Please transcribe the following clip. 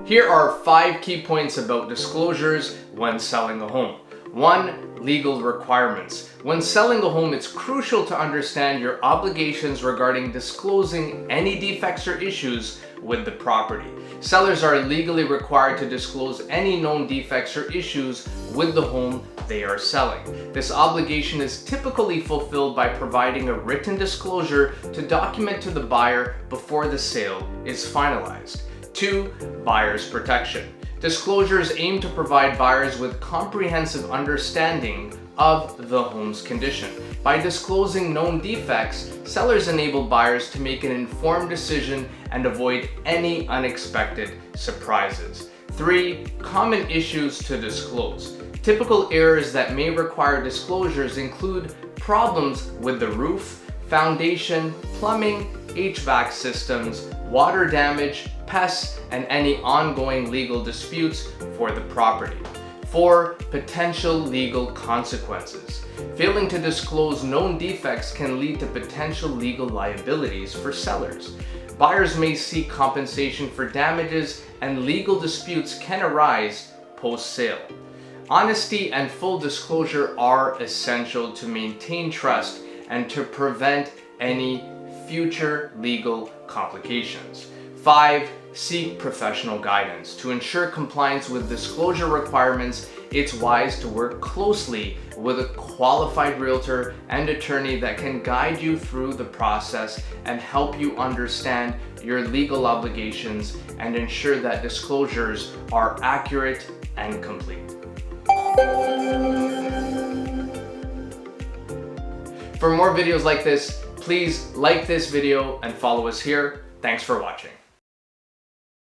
Here are 5 key points about disclosures when selling a home. 1. Legal requirements. When selling a home, it's crucial to understand your obligations regarding disclosing any defects or issues with the property. Sellers are legally required to disclose any known defects or issues with the home they are selling. This obligation is typically fulfilled by providing a written disclosure to document to the buyer before the sale is finalized. 2. Buyer's protection. Disclosures aim to provide buyers with comprehensive understanding of the home's condition. By disclosing known defects, sellers enable buyers to make an informed decision and avoid any unexpected surprises. 3. Common issues to disclose. Typical errors that may require disclosures include problems with the roof, foundation, plumbing, HVAC systems, water damage, pests, and any ongoing legal disputes for the property. 4. Potential legal consequences. Failing to disclose known defects can lead to potential legal liabilities for sellers. Buyers may seek compensation for damages, and legal disputes can arise post-sale. Honesty and full disclosure are essential to maintain trust and to prevent any future legal complications. 5. Seek professional guidance. To ensure compliance with disclosure requirements, it's wise to work closely with a qualified realtor and attorney that can guide you through the process and help you understand your legal obligations and ensure that disclosures are accurate and complete. For more videos like this, please like this video and follow us here. Thanks for watching.